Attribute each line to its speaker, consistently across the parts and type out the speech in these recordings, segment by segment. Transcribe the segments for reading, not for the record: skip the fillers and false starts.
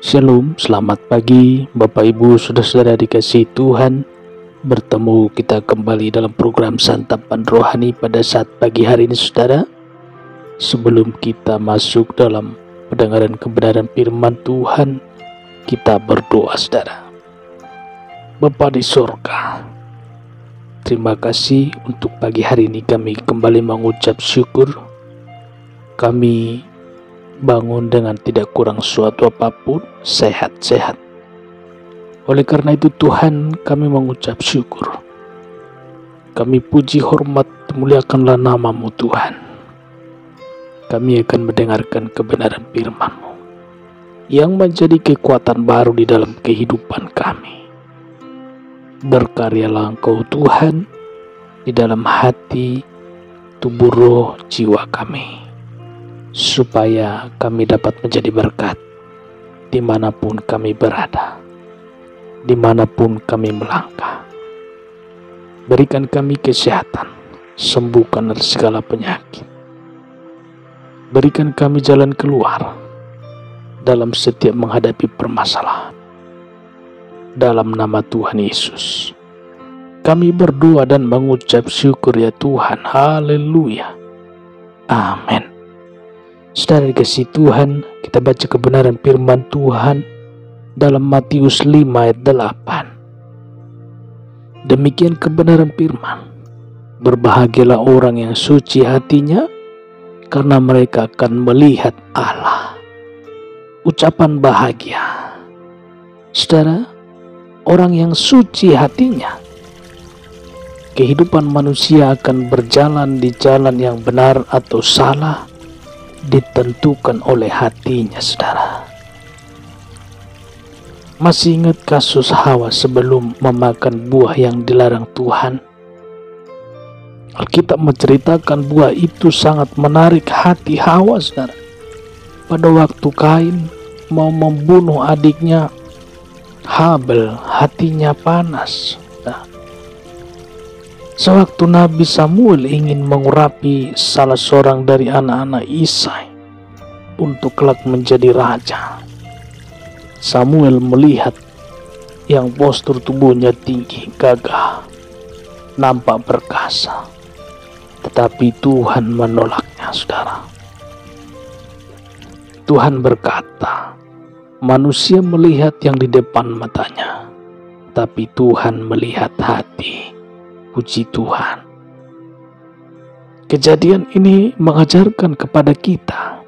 Speaker 1: Shalom, selamat pagi Bapak Ibu Saudara-saudara dikasihi Tuhan. Bertemu kita kembali dalam program Santapan Rohani pada saat pagi hari ini saudara. Sebelum kita masuk dalam pendengaran kebenaran firman Tuhan, kita berdoa saudara. Bapa di sorga, terima kasih untuk pagi hari ini kami kembali mengucap syukur. Kami bangun dengan tidak kurang suatu apapun, sehat-sehat. Oleh karena itu Tuhan, kami mengucap syukur. Kami puji, hormat, muliakanlah nama-Mu Tuhan. Kami akan mendengarkan kebenaran firman-Mu yang menjadi kekuatan baru di dalam kehidupan kami. Berkaryalah Engkau Tuhan di dalam hati, tubuh, roh, jiwa kami, supaya kami dapat menjadi berkat dimanapun kami berada, dimanapun kami melangkah. Berikan kami kesehatan, sembuhkan dari segala penyakit. Berikan kami jalan keluar dalam setiap menghadapi permasalahan. Dalam nama Tuhan Yesus kami berdoa dan mengucap syukur ya Tuhan. Haleluya. Amin. Saudara dikasihi Tuhan, kita baca kebenaran firman Tuhan dalam Matius 5 ayat 8. Demikian kebenaran firman. Berbahagialah orang yang suci hatinya, karena mereka akan melihat Allah. Ucapan bahagia. Saudara, orang yang suci hatinya, kehidupan manusia akan berjalan di jalan yang benar atau salah ditentukan oleh hatinya saudara. Masih ingat kasus Hawa sebelum memakan buah yang dilarang Tuhan? Alkitab menceritakan buah itu sangat menarik hati Hawa saudara. Pada waktu Kain mau membunuh adiknya Habel, hatinya panas. Sewaktu Nabi Samuel ingin mengurapi salah seorang dari anak-anak Isai untuk kelak menjadi raja, Samuel melihat yang postur tubuhnya tinggi, gagah, nampak perkasa. Tetapi Tuhan menolaknya saudara. Tuhan berkata, manusia melihat yang di depan matanya, tapi Tuhan melihat hati. Puji Tuhan. Kejadian ini mengajarkan kepada kita,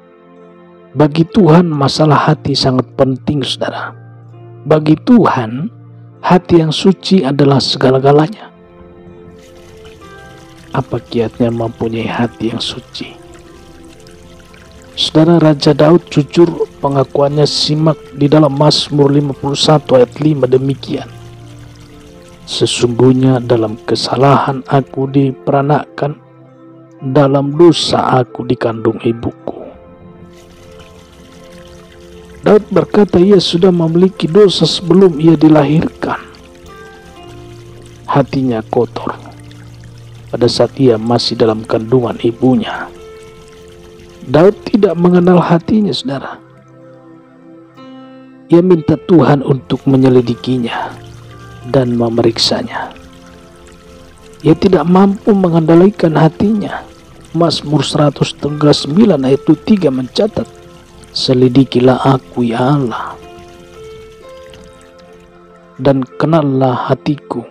Speaker 1: bagi Tuhan masalah hati sangat penting saudara. Bagi Tuhan, hati yang suci adalah segala-galanya. Apa kiatnya mempunyai hati yang suci? Saudara, Raja Daud jujur, pengakuannya simak di dalam Mazmur 51 ayat 5 demikian. Sesungguhnya dalam kesalahan aku diperanakkan, dalam dosa aku dikandung ibuku. Daud berkata ia sudah memiliki dosa sebelum ia dilahirkan. Hatinya kotor pada saat ia masih dalam kandungan ibunya. Daud tidak mengenal hatinya saudara. Ia minta Tuhan untuk menyelidikinya dan memeriksanya. Ia tidak mampu mengendalikan hatinya. Mazmur 139 ayat 3 mencatat, selidikilah aku ya Allah, dan kenallah hatiku,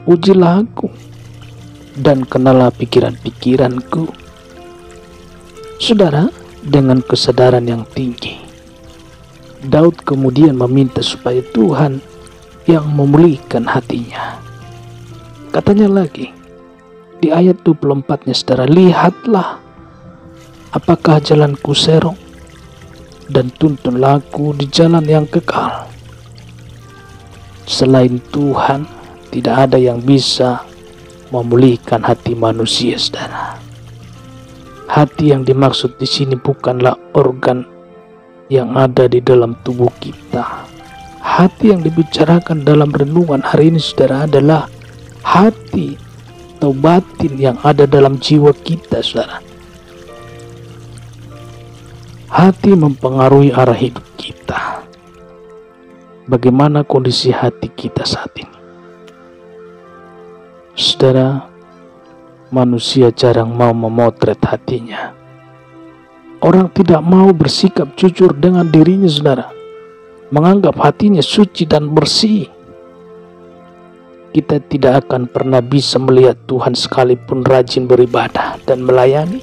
Speaker 1: ujilah aku, dan kenallah pikiran-pikiranku. Saudara, dengan kesadaran yang tinggi, Daud kemudian meminta supaya Tuhan yang memulihkan hatinya. Katanya lagi di ayat 24-nya saudara, lihatlah apakah jalanku serong, dan tuntunlah aku di jalan yang kekal. Selain Tuhan, tidak ada yang bisa memulihkan hati manusia saudara. Hati yang dimaksud di sini bukanlah organ yang ada di dalam tubuh kita. Hati yang dibicarakan dalam renungan hari ini saudara adalah hati atau batin yang ada dalam jiwa kita saudara. Hati mempengaruhi arah hidup kita. bagaimana kondisi hati kita saat ini. Saudara, manusia jarang mau memotret hatinya. Orang tidak mau bersikap jujur dengan dirinya, saudara. Menganggap hatinya suci dan bersih. Kita tidak akan pernah bisa melihat Tuhan sekalipun rajin beribadah dan melayani.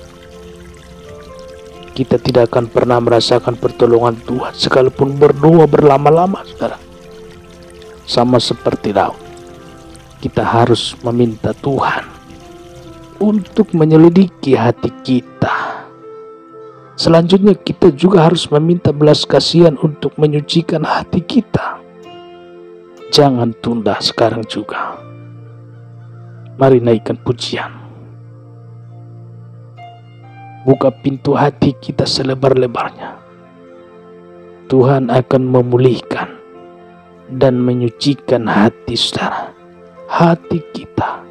Speaker 1: Kita tidak akan pernah merasakan pertolongan Tuhan sekalipun berdoa berlama-lama, saudara. Sama seperti Daud, kita harus meminta Tuhan untuk menyelidiki hati kita. Selanjutnya kita juga harus meminta belas kasihan untuk menyucikan hati kita. Jangan tunda sekarang juga. Mari naikkan pujian. Buka pintu hati kita selebar-lebarnya. Tuhan akan memulihkan dan menyucikan hati saudara. Hati kita.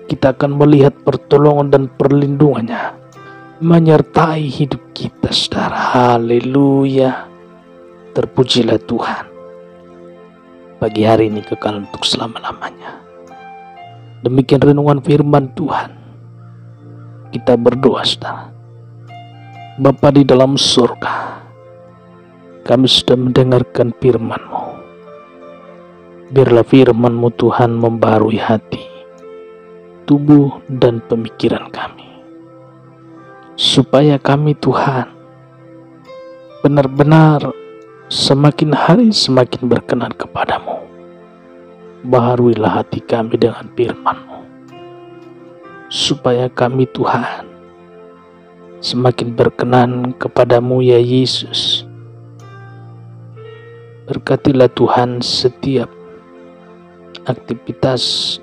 Speaker 1: Kita akan melihat pertolongan dan perlindungannya menyertai hidup kita, saudara. Haleluya. Terpujilah Tuhan. Pagi hari ini kekal untuk selama-lamanya. Demikian renungan firman Tuhan. Kita berdoa, saudara. Bapa di dalam surga, kami sudah mendengarkan firman-Mu. Biarlah firman-Mu Tuhan membarui hati, tubuh dan pemikiran kami. Supaya kami Tuhan benar-benar semakin hari semakin berkenan kepadamu. Baharuilah hati kami dengan firman-Mu. Supaya kami Tuhan semakin berkenan kepadamu ya Yesus. Berkatilah Tuhan setiap aktivitas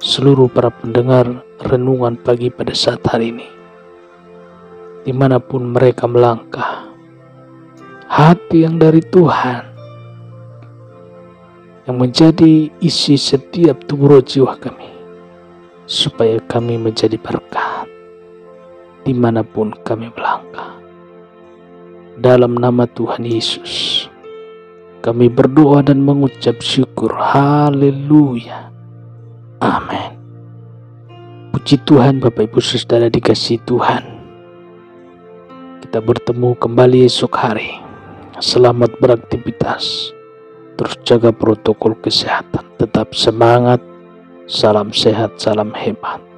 Speaker 1: seluruh para pendengar renungan pagi pada saat hari ini. Dimanapun mereka melangkah, hati yang dari Tuhan yang menjadi isi setiap tubuh roh jiwa kami, supaya kami menjadi berkat dimanapun kami melangkah. Dalam nama Tuhan Yesus kami berdoa dan mengucap syukur. Haleluya. Amin. Puji Tuhan, Bapak Ibu Saudara dikasihi Tuhan. Kita bertemu kembali esok hari. Selamat beraktivitas. Terus jaga protokol kesehatan. Tetap semangat. Salam sehat, salam hebat.